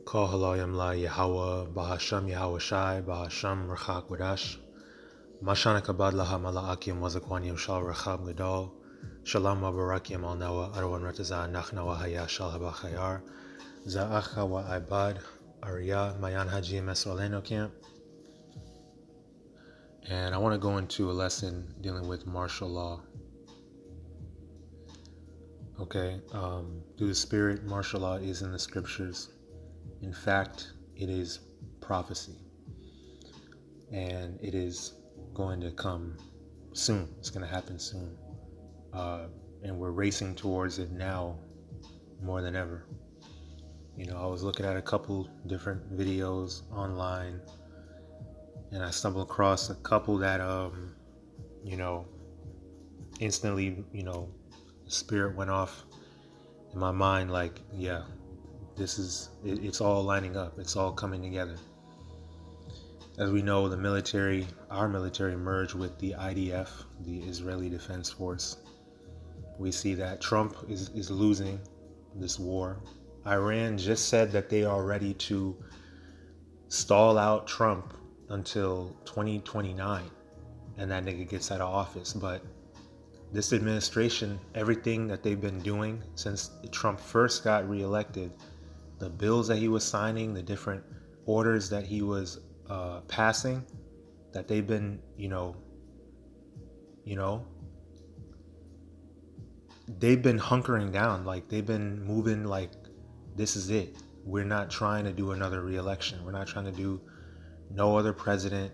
Call HALALYAM la YAHAWAH, BAHASHAM YAHAWASHI, BAHASHAM RAWCHAA QADASH. MASHAYACH kabad laha mala'akim wazakwanyam shal rachab gadol. Shalom abarakim al nawa arwan rataza nachnawa haya shal habachayar. Za'achawa ibad Arya Mayan Haji Mesraleno camp. And I want to go into a lesson dealing with martial law. Okay, through the Spirit, martial law is in the scriptures. In fact, it is prophecy. And it is going to come soon. It's going to happen soon. And we're racing towards it now more than ever. You know, I was looking at a couple different videos online, and I stumbled across a couple that, instantly, the spirit went off in my mind like, yeah, it's all lining up. It's all coming together. As we know, our military merged with the IDF, the Israeli Defense Force. We see that Trump is losing this war. Iran just said that they are ready to stall out Trump until 2029, and that nigga gets out of office. But this administration, everything that they've been doing since Trump first got reelected, the bills that he was signing, the different orders that he was passing, that they've been, they've been hunkering down, like they've been moving like this is it. We're not trying to do another re-election. We're not trying to do no other president.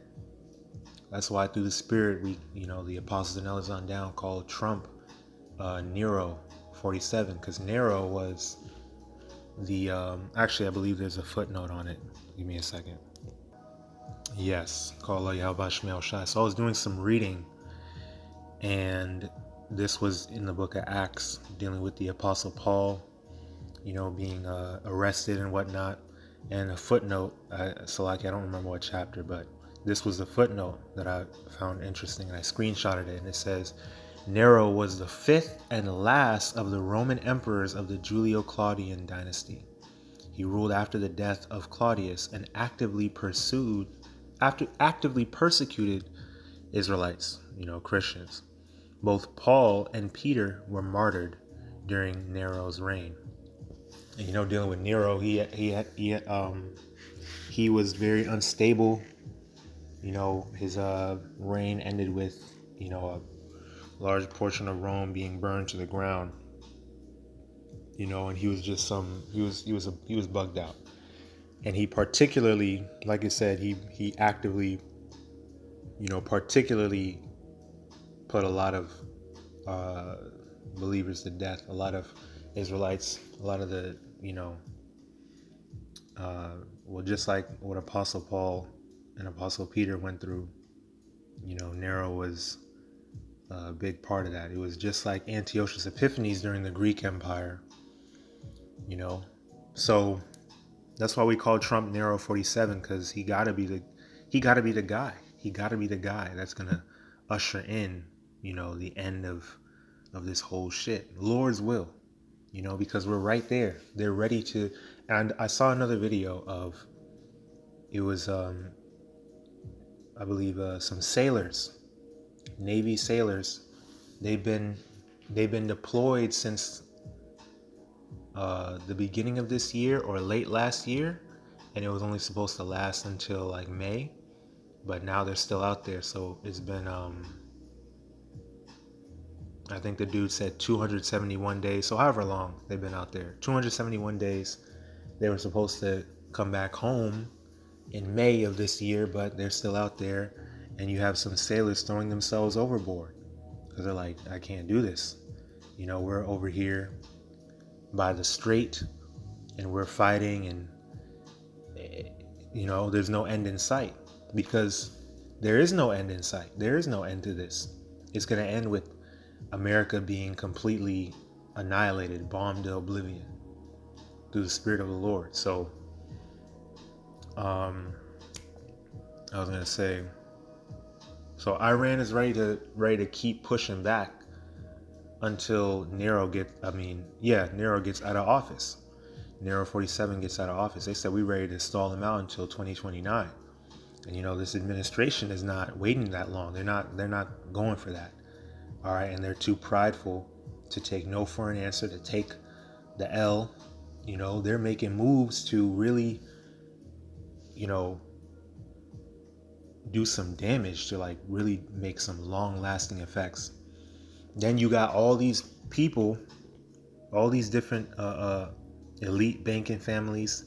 That's why through the Spirit, we, the apostles and elders on down called Trump Nero 47, because Nero was the, actually I believe there's a footnote on it. Give me a second. Yes, called YAHAWAH. So I was doing some reading, and this was in the book of Acts, dealing with the Apostle Paul, being arrested and whatnot. And a footnote, I don't remember what chapter, but this was a footnote that I found interesting, and I screenshotted it, and it says, Nero was the fifth and last of the Roman emperors of the Julio-Claudian dynasty. He ruled after the death of Claudius and actively persecuted Israelites, Christians. Both Paul and Peter were martyred during Nero's reign. And dealing with Nero, he was very unstable. His reign ended with a large portion of Rome being burned to the ground. And he was just he was bugged out. And he particularly, like I said, he actively, particularly put a lot of believers to death, a lot of Israelites, a lot of the, just like what Apostle Paul and Apostle Peter went through, Nero was a big part of that. It was just like Antiochus Epiphanes during the Greek Empire, So that's why we call Trump Nero 47, because he gotta be the guy. He gotta be the guy that's gonna usher in, the end of this whole shit. Lord's will, because we're right there. They're ready to. And I saw another video of, it was, I believe, some sailors, Navy sailors. They've been deployed since the beginning of this year or late last year, and it was only supposed to last until like May, but now they're still out there. So it's been I think the dude said 271 days, so however long they've been out there, 271 days. They were supposed to come back home in May of this year, but they're still out there. And you have some sailors throwing themselves overboard because they're like, I can't do this. We're over here by the strait and we're fighting, and there's no end in sight, because there is no end in sight. There is no end to this. It's going to end with America being completely annihilated, bombed to oblivion through the Spirit of the Lord. So I was going to say, so Iran is ready to keep pushing back until Nero gets out of office. Nero 47 gets out of office, they said we're ready to stall him out until 2029. And this administration is not waiting that long. They're not going for that. All right, and they're too prideful to take no for an answer, to take the L. They're making moves to really, do some damage, to like really make some long-lasting effects. Then you got all these people, all these different elite banking families,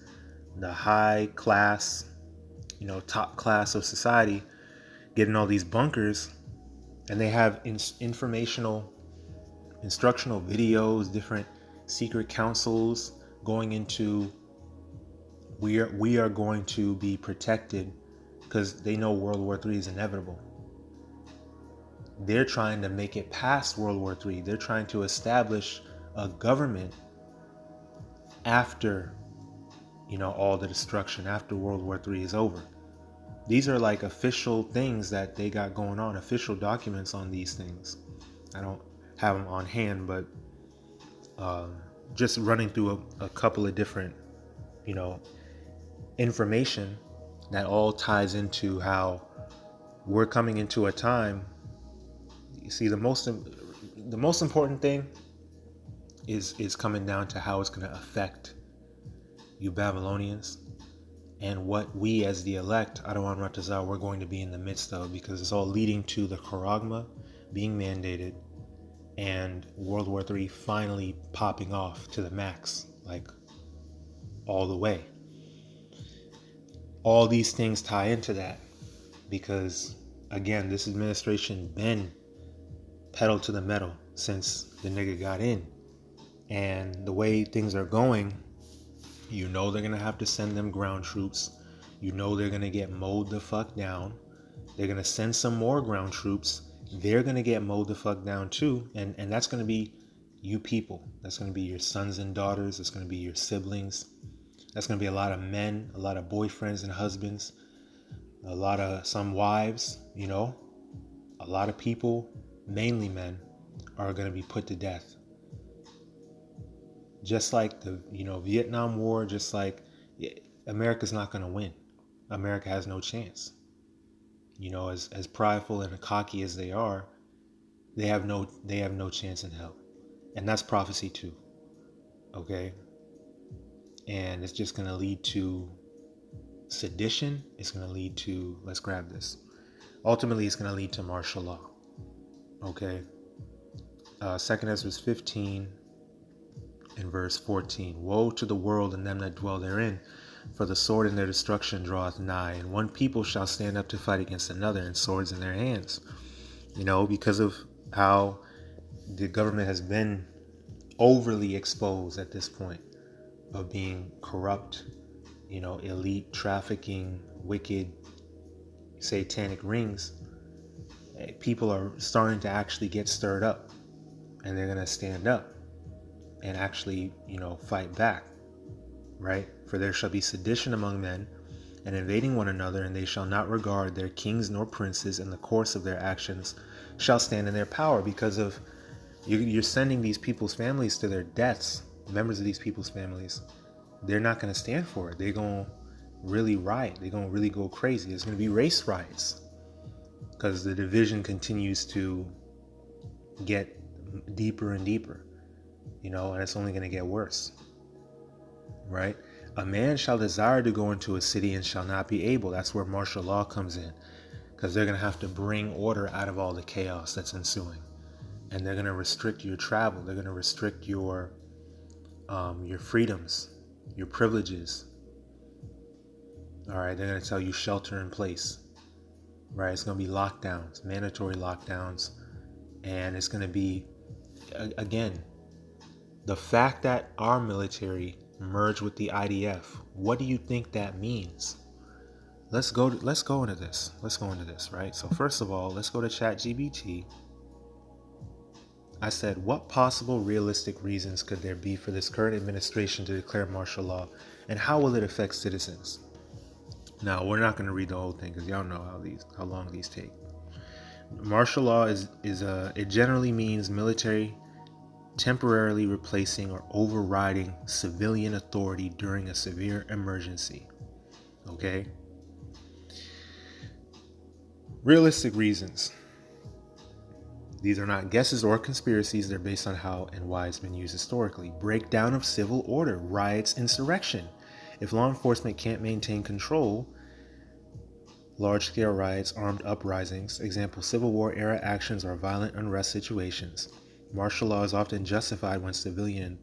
the high class, top class of society, getting all these bunkers, and they have instructional videos, different secret councils going into, we are going to be protected, because they know World War III is inevitable. They're trying to make it past World War III. They're trying to establish a government after, all the destruction, after World War III is over. These are like official things that they got going on, official documents on these things. I don't have them on hand, but just running through a couple of different, information that all ties into how we're coming into a time. You see, the most important thing is coming down to how it's going to affect you Babylonians, and what we as the elect, Adawan Ratazar, we're going to be in the midst of, because it's all leading to the Charagma being mandated and World War III finally popping off to the max, like all the way. All these things tie into that, because again, this administration been pedal to the metal since the nigga got in. And the way things are going, they're going to have to send them ground troops. They're going to get mowed the fuck down. They're going to send some more ground troops. They're going to get mowed the fuck down too. And that's going to be you people. That's going to be your sons and daughters. It's going to be your siblings. That's going to be a lot of men, a lot of boyfriends and husbands, some wives, a lot of people, mainly men, are going to be put to death. Just like the, Vietnam War, just like America's not going to win. America has no chance. As prideful and cocky as they are, they have no chance in hell. And that's prophecy too. Okay? And it's just going to lead to sedition. It's going to lead to, let's grab this. Ultimately, it's going to lead to martial law. Okay? 2 Ezra 15 and verse 14. Woe to the world and them that dwell therein, for the sword in their destruction draweth nigh, and one people shall stand up to fight against another, and swords in their hands. Because of how the government has been overly exposed at this point, of being corrupt, elite, trafficking, wicked, satanic rings, people are starting to actually get stirred up, and they're going to stand up and actually, fight back, right? For there shall be sedition among men, and invading one another, and they shall not regard their kings nor princes, and the course of their actions shall stand in their power. Because of you're sending these people's families to their deaths. Members of these people's families, they're not going to stand for it. They're going to really riot. They're going to really go crazy. There's going to be race riots, because the division continues to get deeper and deeper, and it's only going to get worse, right? A man shall desire to go into a city and shall not be able. That's where martial law comes in, because they're going to have to bring order out of all the chaos that's ensuing, and they're going to restrict your travel. They're going to restrict your freedoms, your privileges. All right, they're going to tell you shelter in place, right? It's going to be lockdowns, mandatory lockdowns, and it's going to be, again, the fact that our military merged with the IDF. What do you think that means? Let's go into this. Right? So first of all, let's go to ChatGPT. I said, what possible realistic reasons could there be for this current administration to declare martial law, and how will it affect citizens? Now, we're not going to read the whole thing, because y'all know how long these take. Martial law it generally means military temporarily replacing or overriding civilian authority during a severe emergency. Okay? Realistic reasons. These are not guesses or conspiracies. They're based on how and why it's been used historically. Breakdown of civil order, riots, insurrection. If law enforcement can't maintain control, large-scale riots, armed uprisings, example, Civil War era actions or violent unrest situations. Martial law is often justified when civilian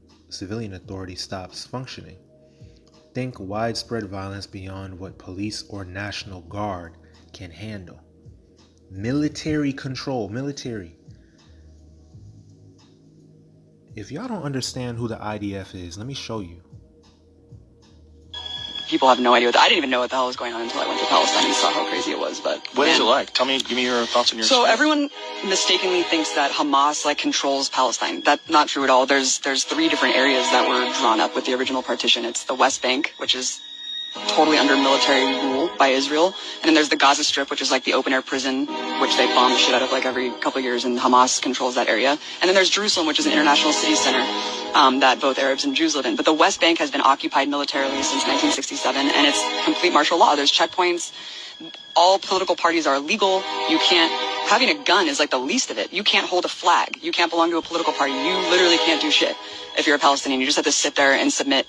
authority stops functioning. Think widespread violence beyond what police or National Guard can handle. Military control, military. If y'all don't understand who the IDF is, let me show you. People have no idea. I didn't even know what the hell was going on until I went to Palestine and saw how crazy it was. But what is it like? Give me your thoughts on your. So everyone mistakenly thinks that Hamas controls Palestine. That's not true at all. There's 3 different areas that were drawn up with the original partition. It's the West Bank, which is totally under military rule by Israel, and then there's the Gaza Strip, which is like the open air prison, which they bomb the shit out of every couple of years, and Hamas controls that area. And then there's Jerusalem, which is an international city center that both Arabs and Jews live in. But the West Bank has been occupied militarily since 1967, and it's complete martial law. There's checkpoints. All political parties are illegal. You can't. Having a gun is the least of it. You can't hold a flag. You can't belong to a political party. You literally can't do shit if you're a Palestinian. You just have to sit there and submit.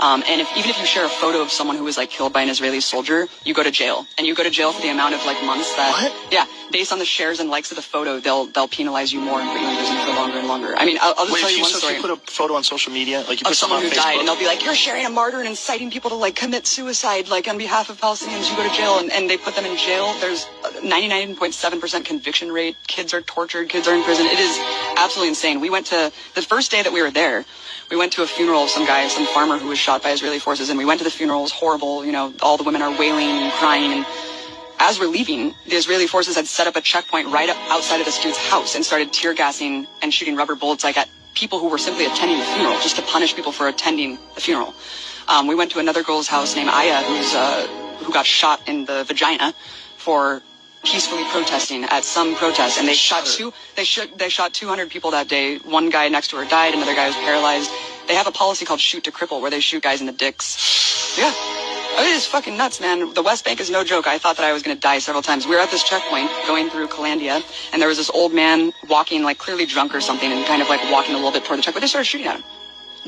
And even if you share a photo of someone who was killed by an Israeli soldier, you go to jail, and you go to jail for the amount of months that. What? Yeah, based on the shares and likes of the photo, they'll penalize you more and put you in prison for longer and longer. I mean, I'll just tell you one story. If you put a photo on social media, you put of someone who on died, Facebook, and they'll be like, "You're sharing a martyr and inciting people to commit suicide, on behalf of Palestinians." You go to jail, and they put them in jail. There's 99.7% conviction rate. Kids are tortured. Kids are in prison. It is absolutely insane. We went to the first day that we were there. We went to a funeral of some farmer who was shot by Israeli forces, and we went to the funeral. It was horrible. All the women are wailing and crying. And as we're leaving, the Israeli forces had set up a checkpoint right outside of this dude's house and started tear gassing and shooting rubber bullets at people who were simply attending the funeral, just to punish people for attending the funeral. We went to another girl's house named Aya, who got shot in the vagina for peacefully protesting at some protest, and they shot 200 people that day. One guy next to her died, another guy was paralyzed. They have a policy called shoot to cripple, where they shoot guys in the dicks. Yeah, it is fucking nuts, man. The West Bank is no joke. I thought that I was going to die several times. We were at this checkpoint going through Calandia, and there was this old man walking clearly drunk or something, and kind of walking a little bit toward the checkpoint. They started shooting at him.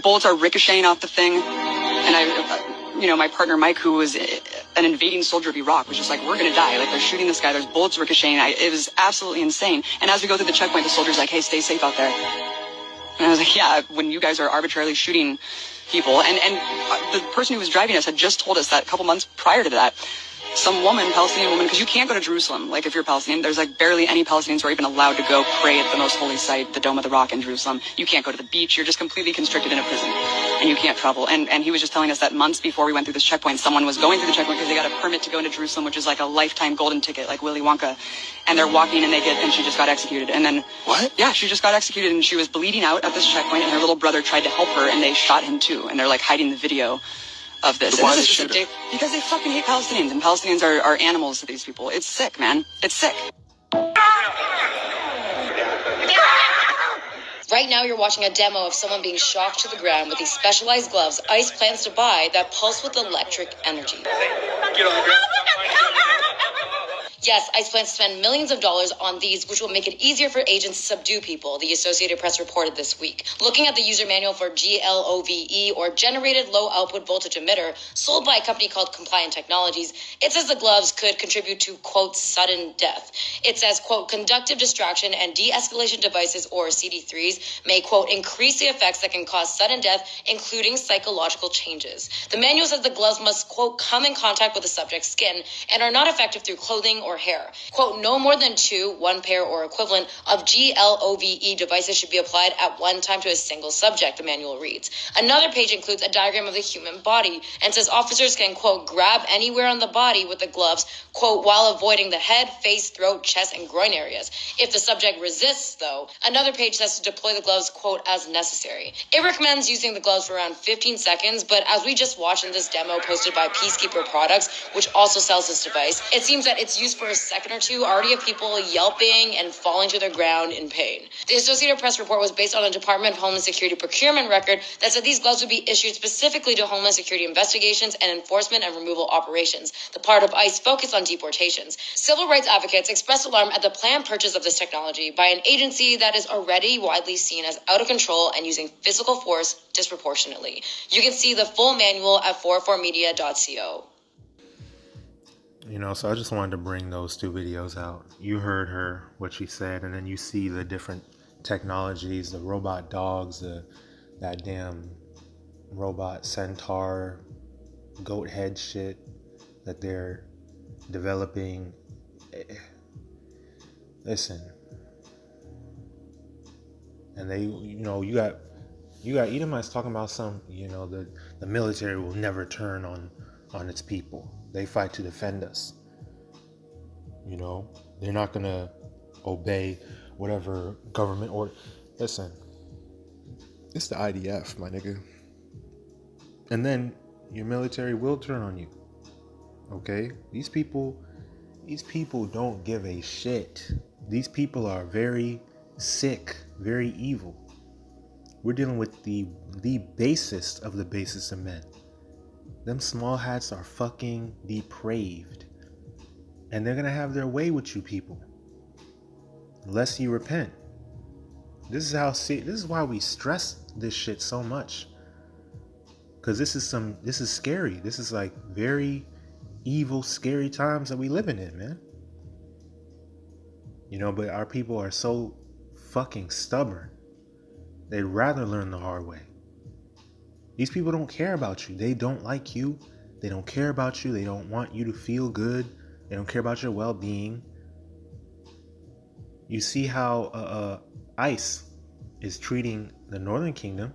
Bullets are ricocheting off the thing, and my partner Mike, who was an invading soldier of Iraq, was just we're gonna die. They're shooting this guy. There's bullets ricocheting. It was absolutely insane. And as we go through the checkpoint, the soldier's like, "Hey, stay safe out there." And I was like, "Yeah, when you guys are arbitrarily shooting people." And the person who was driving us had just told us that a couple months prior to that, some woman, Palestinian woman, because you can't go to Jerusalem. If you're Palestinian, there's barely any Palestinians who are even allowed to go pray at the most holy site, the Dome of the Rock in Jerusalem. You can't go to the beach. You're just completely constricted in a prison, and you can't travel. And he was just telling us that months before we went through this checkpoint, someone was going through the checkpoint because they got a permit to go into Jerusalem, which is a lifetime golden ticket, like Willy Wonka. And they're walking, and she just got executed. And then what? Yeah, she just got executed, and she was bleeding out at this checkpoint, and her little brother tried to help her, and they shot him too. And they're hiding the video of this. Why this is just because they fucking hate Palestinians, and Palestinians are animals to these people. It's sick, man. It's sick. Right now you're watching a demo of someone being shocked to the ground with these specialized gloves ICE plans to buy that pulse with electric energy. Get on the ground. Yes, ICE plans to spend millions of dollars on these, which will make it easier for agents to subdue people, the Associated Press reported this week. Looking at the user manual for GLOVE, or Generated Low Output Voltage Emitter, sold by a company called Compliant Technologies, it says the gloves could contribute to, quote, sudden death. It says, quote, conductive distraction and de-escalation devices, or CD3s, may, quote, increase the effects that can cause sudden death, including psychological changes. The manual says the gloves must, quote, come in contact with the subject's skin and are not effective through clothing or hair. Quote, no more than 2, 1 pair or equivalent of GLOVE devices should be applied at one time to a single subject, the manual reads. Another page includes a diagram of the human body and says officers can, quote, grab anywhere on the body with the gloves, quote, while avoiding the head, face, throat, chest, and groin areas. If the subject resists, though, another page says to deploy the gloves, quote, as necessary. It recommends using the gloves for around 15 seconds, but as we just watched in this demo posted by Peacekeeper Products, which also sells this device, it seems that it's used for a second or two, already have people yelping and falling to the ground in pain. The Associated Press report was based on a Department of Homeland Security procurement record that said these gloves would be issued specifically to Homeland Security investigations and enforcement and removal operations, the part of ICE focused on deportations. Civil rights advocates expressed alarm at the planned purchase of this technology by an agency that is already widely seen as out of control and using physical force disproportionately. You can see the full manual at 44media.co. You know, so I just wanted to bring those two videos out. You heard her, what she said, and then you see the different technologies, the robot dogs, that damn robot centaur, goat head shit that they're developing. Listen. And they, you know, you got Edomites talking about some, you know, the military will never turn on its people. They fight to defend us. You know, they're not going to obey whatever government order. Listen, it's the IDF, my nigga. And then your military will turn on you. Okay? These people don't give a shit. These people are very sick, very evil. We're dealing with the basest of the basest of men. Them small hats are fucking depraved. And they're gonna have their way with you people. Unless you repent. This is why we stress this shit so much. Cause this is scary. This is like very evil, scary times that we living in, man. You know, but our people are so fucking stubborn. They'd rather learn the hard way. These people don't care about you. They don't like you. They don't care about you. They don't want you to feel good. They don't care about your well-being. You see how ICE is treating the Northern Kingdom.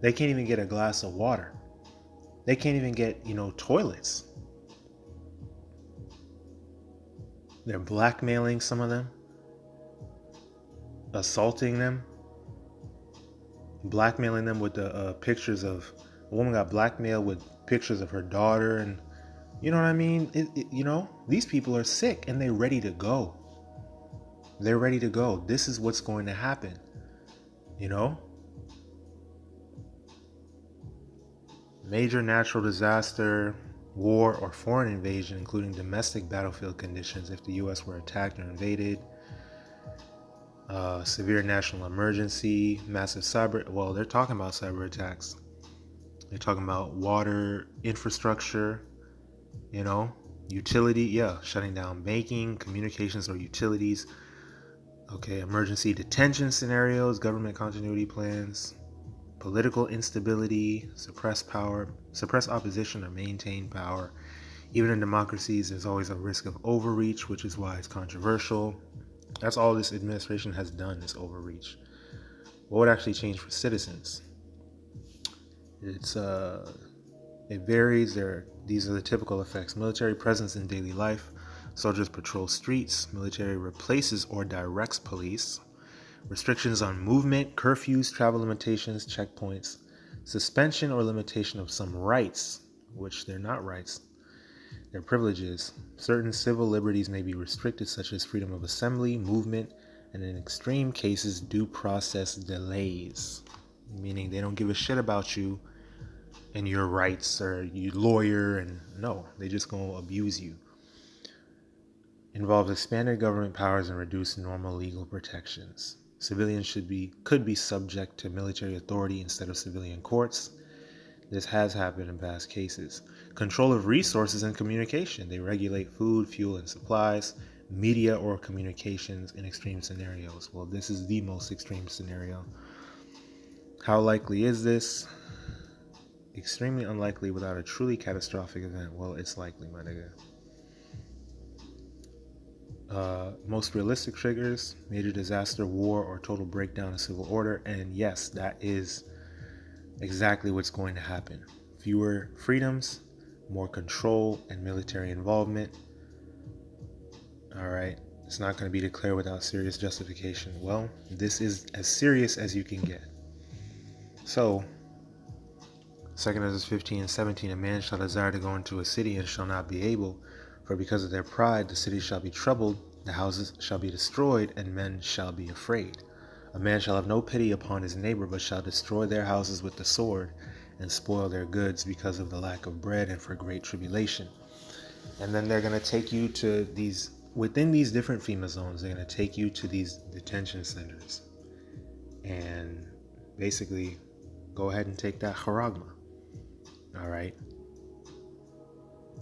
They can't even get a glass of water. They can't even get, toilets. They're blackmailing some of them, assaulting them, blackmailing them with the pictures of, a woman got blackmailed with pictures of her daughter, and you know what I mean? These people are sick and they're ready to go. They're ready to go. This is what's going to happen, Major natural disaster, war, or foreign invasion, including domestic battlefield conditions if the U.S. were attacked or invaded. Severe national emergency, massive they're talking about cyber attacks. They're talking about water infrastructure, utility, shutting down banking, communications, or utilities. Okay, emergency detention scenarios, government continuity plans, political instability, suppress opposition, or maintain power. Even in democracies, there's always a risk of overreach, which is why it's controversial. That's all this administration has done, this overreach. What would actually change for citizens? It varies. These are the typical effects. Military presence in daily life. Soldiers patrol streets. Military replaces or directs police. Restrictions on movement, curfews, travel limitations, checkpoints. Suspension or limitation of some rights, which they're not rights. They're privileges. Certain civil liberties may be restricted, such as freedom of assembly, movement, and in extreme cases, due process delays. Meaning they don't give a shit about you and your rights, or you lawyer, and no, they just gonna abuse you. Involves expanded government powers and reduced normal legal protections. Civilians could be subject to military authority instead of civilian courts. This has happened in past cases. Control of resources and communication. They regulate food, fuel, and supplies, media, or communications in extreme scenarios. Well, this is the most extreme scenario. How likely is this? Extremely unlikely without a truly catastrophic event. Well, it's likely, my nigga. Most realistic triggers: major disaster, war, or total breakdown of civil order. And yes, that is exactly what's going to happen. Fewer freedoms, more control, and military involvement. All right, it's not going to be declared without serious justification. Well, this is as serious as you can get. So, 2 Ezra 15 and 17, a man shall desire to go into a city and shall not be able, For because of their pride the city shall be troubled, the houses shall be destroyed, and men shall be afraid. A man shall have no pity upon his neighbor, but shall destroy their houses with the sword, and spoil their goods because of the lack of bread and for great tribulation. And then they're going to take you to these, within these different FEMA zones, they're going to take you to these detention centers. And basically, go ahead and take that charagma. All right?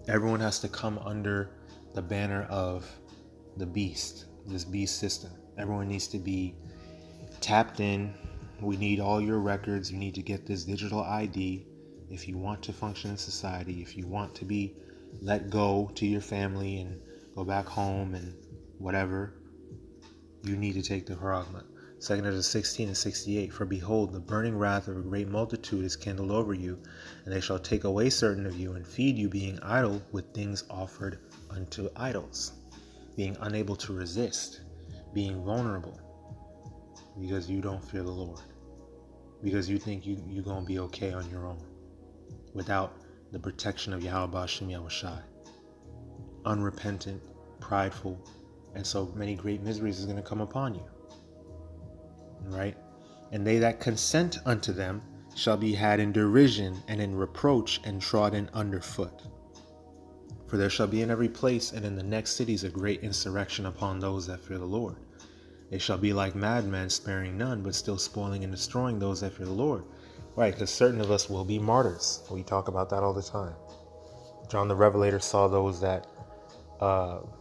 Everyone has to come under the banner of the beast, this beast system. Everyone needs to be tapped in. We need all your records. You need to get this digital ID if you want to function in society, if you want to be let go to your family and go back home and whatever. You need to take the charagma. 2 Ezra 16 and 68. For behold, the burning wrath of a great multitude is kindled over you, and they shall take away certain of you and feed you, being idle with things offered unto idols, being unable to resist, being vulnerable, because you don't fear the Lord, because you think you're going to be okay on your own without the protection of YAHAWASHI, YAHAWASHI. Unrepentant, prideful, and so many great miseries is going to come upon you. Right? And they that consent unto them shall be had in derision and in reproach and trodden underfoot. For there shall be in every place and in the next cities a great insurrection upon those that fear the Lord. They shall be like madmen, sparing none, but still spoiling and destroying those that fear the Lord. Right, because certain of us will be martyrs. We talk about that all the time. John the Revelator saw those that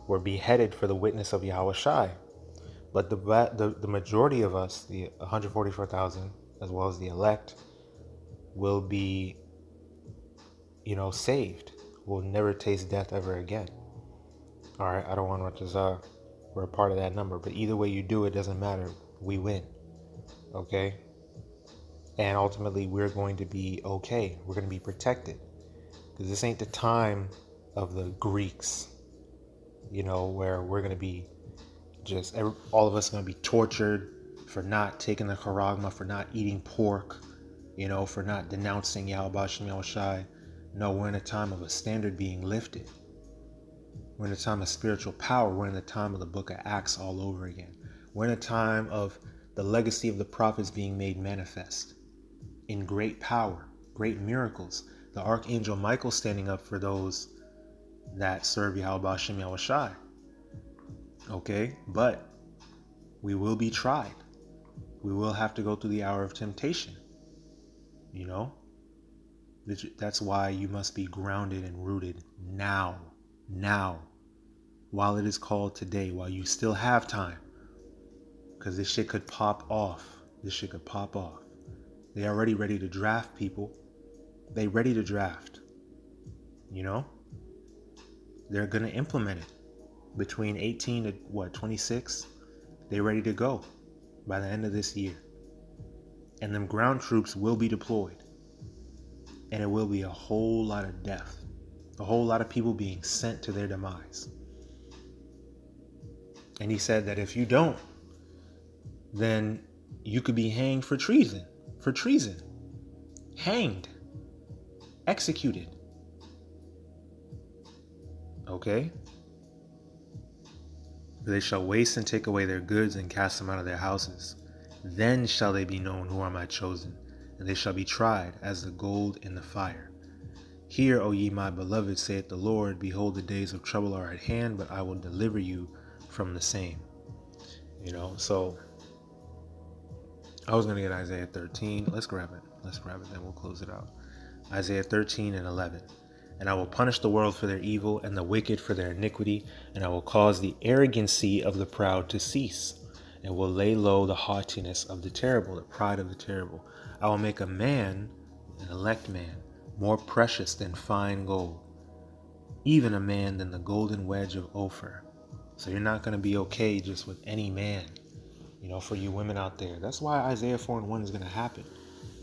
were beheaded for the witness of Yahawashi. But the majority of us, the 144,000, as well as the elect, will be, saved. Will never taste death ever again. All right, I don't want to we're a part of that number, but either way you do it, doesn't matter. We win. Okay? And ultimately, we're going to be okay. We're going to be protected. Because this ain't the time of the Greeks, where we're going to be all of us are going to be tortured for not taking the charagma, for not eating pork, for not denouncing YAHAWASHI, YAHAWASHI. No, we're in a time of a standard being lifted. We're in a time of spiritual power. We're in the time of the book of Acts all over again. We're in a time of the legacy of the prophets being made manifest in great power, great miracles. The Archangel Michael standing up for those that serve YAHAWASHI, YAHAWASHI. Okay, but we will be tried. We will have to go through the hour of temptation. That's why you must be grounded and rooted now, while it is called today, while you still have time. Because this shit could pop off. They already ready to draft people. They ready to draft. They're going to implement it. Between 18 to 26, they're ready to go by the end of this year. And them ground troops will be deployed. And it will be a whole lot of death. A whole lot of people being sent to their demise. And he said that if you don't, then you could be hanged for treason. Hanged. Executed. Okay? They shall waste and take away their goods and cast them out of their houses. Then shall they be known who are my chosen, and they shall be tried as the gold in the fire. Hear, O ye my beloved, saith the Lord, behold, the days of trouble are at hand, but I will deliver you from the same. So I was going to get Isaiah 13. Let's grab it, then we'll close it out. Isaiah 13 and 11. And I will punish the world for their evil and the wicked for their iniquity, and I will cause the arrogancy of the proud to cease, and will lay low the haughtiness of the terrible, the pride of the terrible. I will make a man, an elect man, more precious than fine gold, even a man than the golden wedge of Ophir. So you're not going to be okay just with any man, for you women out there. That's why Isaiah 4 and 1 is going to happen,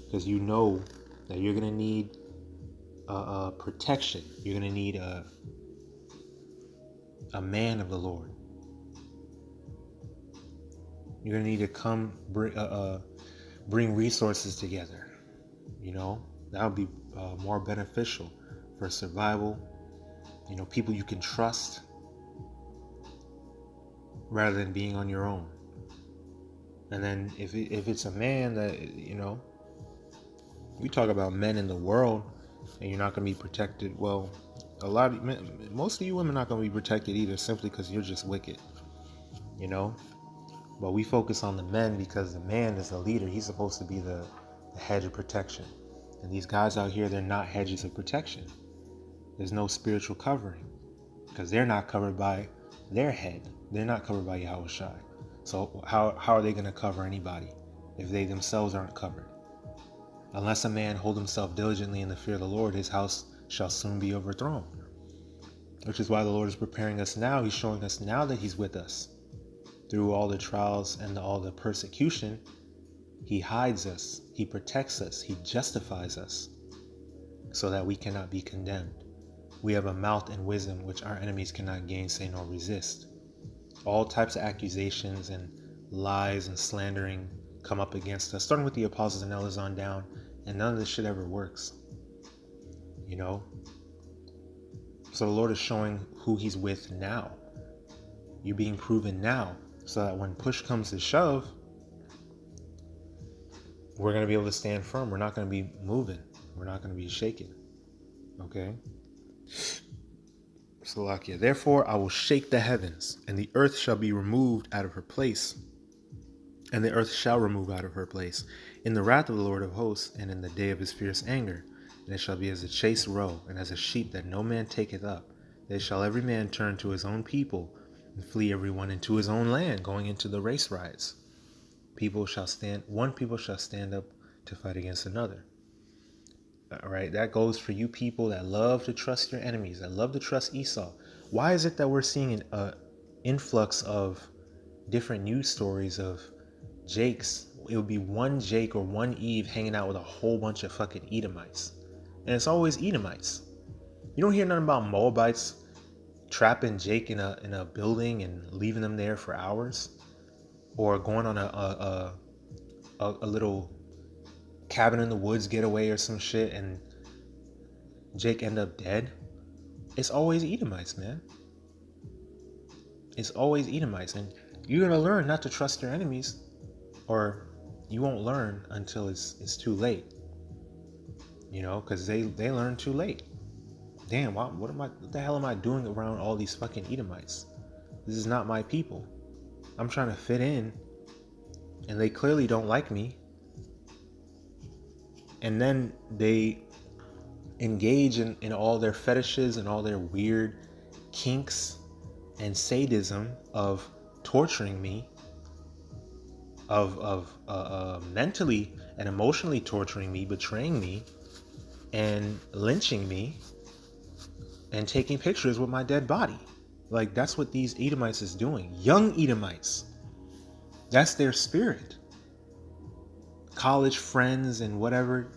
because you know that you're going to need protection. You're going to need a man of the Lord. You're going to need to come bring resources together. That would be more beneficial for survival You know, people you can trust rather than being on your own. And then if it's a man that, you know, we talk about men in the world and you're not going to be protected. Well, most of you women are not going to be protected either, simply because you're just wicked, you know. But we focus on the men because the man is the leader. He's supposed to be the hedge of protection. And these guys out here, they're not hedges of protection. There's no spiritual covering because they're not covered by their head. They're not covered by Yahawashi. So how are they going to cover anybody if they themselves aren't covered? Unless a man hold himself diligently in the fear of the Lord, his house shall soon be overthrown. Which is why the Lord is preparing us now. He's showing us now that he's with us. Through all the trials and all the persecution, he hides us, he protects us, he justifies us so that we cannot be condemned. We have a mouth and wisdom which our enemies cannot gainsay nor resist. All types of accusations and lies and slandering come up against us, starting with the apostles and elders on down, and none of this shit ever works. You know? So the Lord is showing who he's with now. You're being proven now, so that when push comes to shove, we're going to be able to stand firm. We're not going to be moving. We're not going to be shaken. Okay? Salakia. Therefore, I will shake the heavens, and the earth shall be removed out of her place. And the earth shall remove out of her place in the wrath of the Lord of hosts, and in the day of his fierce anger. And it shall be as a chased roe, and as a sheep that no man taketh up. They shall every man turn to his own people, and flee every one into his own land, going into the race riots. One people shall stand up to fight against another. All right, that goes for you people that love to trust your enemies, that love to trust Esau. Why is it that we're seeing an influx of different news stories of Jakes? It would be one Jake or one Eve hanging out with a whole bunch of fucking Edomites. And it's always Edomites. You don't hear nothing about Moabites trapping Jake in a building and leaving them there for hours, or going on a little cabin in the woods getaway or some shit and Jake end up dead. It's always Edomites, man. It's always Edomites. And you're going to learn not to trust your enemies, or you won't learn until it's too late. You know, because they learn too late. Damn, what the hell am I doing around all these fucking Edomites? This is not my people. I'm trying to fit in, and they clearly don't like me. And then they engage in all their fetishes and all their weird kinks and sadism of torturing me, of mentally and emotionally torturing me, betraying me, and lynching me, and taking pictures with my dead body. Like, that's what these Edomites is doing. Young Edomites. That's their spirit. College friends and whatever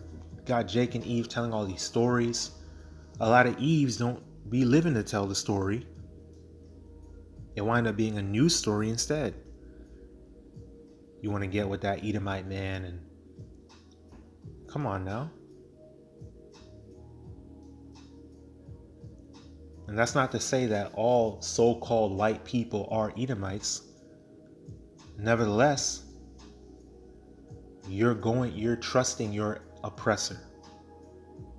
got Jake and Eve telling all these stories. A lot of Eves don't be living to tell the story. It wind up being a news story instead. You want to get with that Edomite man, and come on now. And that's not to say that all so-called white people are Edomites. Nevertheless, you're trusting your oppressor.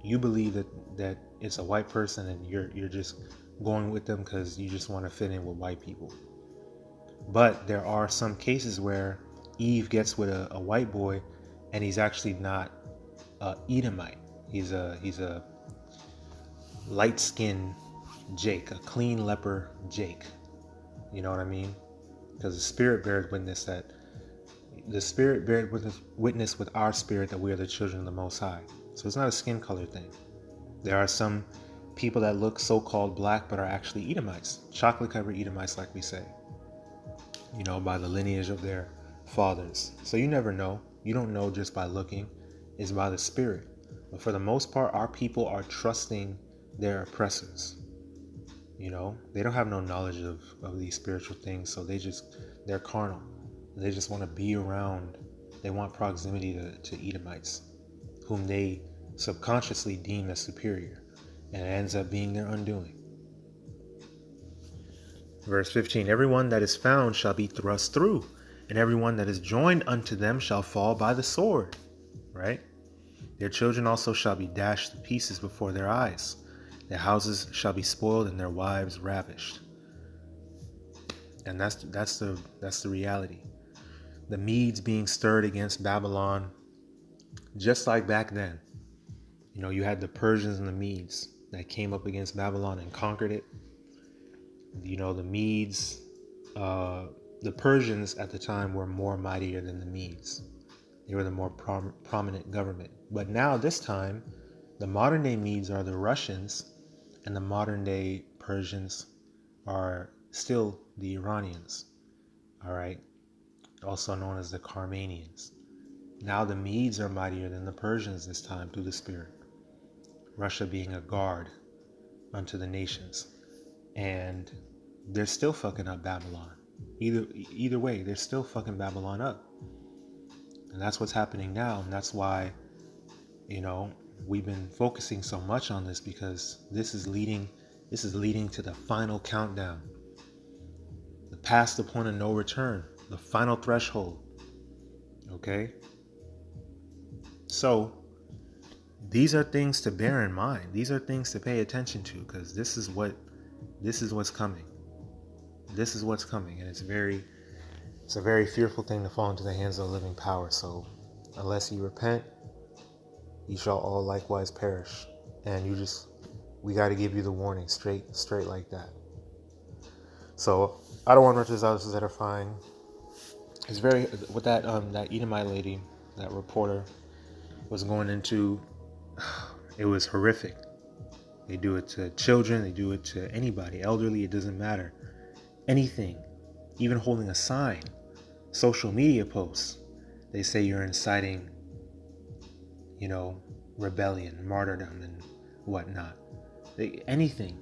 You believe that it's a white person, and you're just going with them because you just want to fit in with white people. But there are some cases where Eve gets with a white boy, and he's actually not Edomite. He's a light-skinned Jake, a clean leper Jake. You know what I mean? Because the Spirit bears witness with our spirit that we are the children of the Most High. So it's not a skin color thing. There are some people that look so-called black but are actually Edomites, chocolate-covered Edomites, like we say. You know, by the lineage of their fathers. So you never know. You don't know just by looking. It's by the Spirit. But for the most part, our people are trusting their oppressors. You know, they don't have no knowledge of these spiritual things, so they're carnal. They just want to be around. They want proximity to Edomites, whom they subconsciously deem as superior, and it ends up being their undoing. Verse 15, everyone that is found shall be thrust through, and everyone that is joined unto them shall fall by the sword. Right? Their children also shall be dashed to pieces before their eyes. Their houses shall be spoiled and their wives ravished. And that's the reality. The Medes being stirred against Babylon, just like back then. You know, you had the Persians and the Medes that came up against Babylon and conquered it. You know, the Medes, the Persians at the time were more mightier than the Medes. They were the more prominent government. But now, this time, the modern day Medes are the Russians, and the modern day Persians are still the Iranians. All right, also known as the Carmanians. Now the Medes are mightier than the Persians this time through the Spirit. Russia being a guard unto the nations. And they're still fucking up Babylon. Either way, they're still fucking Babylon up. And that's what's happening now. And that's why, you know, we've been focusing so much on this, because this is leading to the final countdown. The past the point of no return. The final threshold. Okay? So, these are things to bear in mind. These are things to pay attention to, because this is what's coming. This is what's coming, and it's a very fearful thing to fall into the hands of the living power. So, unless you repent, you shall all likewise perish. And we got to give you the warning straight like that. So, I don't want to this is edifying. It's very, with that Edomite lady, that reporter was going into, it was horrific. They do it to children, they do it to anybody, elderly, it doesn't matter. Anything, even holding a sign, social media posts, they say you're inciting, you know, rebellion, martyrdom, and whatnot. Anything,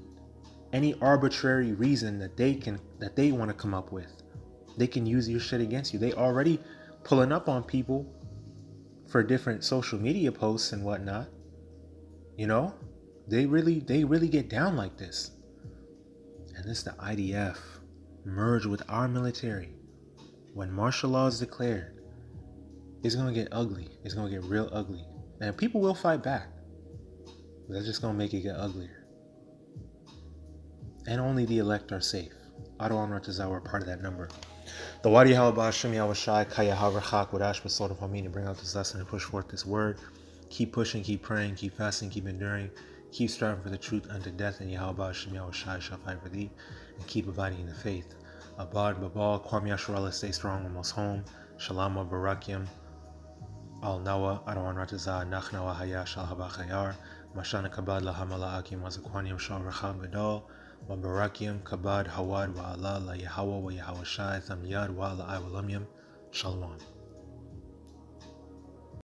any arbitrary reason that they want to come up with, they can use your shit against you. They already pulling up on people for different social media posts and whatnot. You know, they really get down like this. And this the IDF merge with our military. When martial law is declared, it's gonna get ugly. It's gonna get real ugly. And people will fight back. But that's just gonna make it get uglier. And only the elect are safe. Adawan Ratazah were part of that number. The YAHAWAH BAHASHAM YAHAWASHI RAWCHAA QADASH was sort of me to bring out this lesson and push forth this word. Keep pushing, keep praying, keep fasting, keep enduring, keep striving for the truth unto death, and Yahweh BAHASHAM YAHAWASHI shall fight for thee, and keep abiding in the faith. Abad Babal, Kwam Yasharallah, stay strong, almost home. Shalama Barakyam, Al Nawa, Adawan Ratazah, Nachnawa Haya, Shalhabachayar, Mashana Kabad, Lahamala Akim, Wazakwaniam, Shal Racham Bedal. Wabarakiam, Kabad, Hawad, Wa Allah, La Yahawah, Wa Yahawashi, Thamyad, Wa Allah, I will Shalom.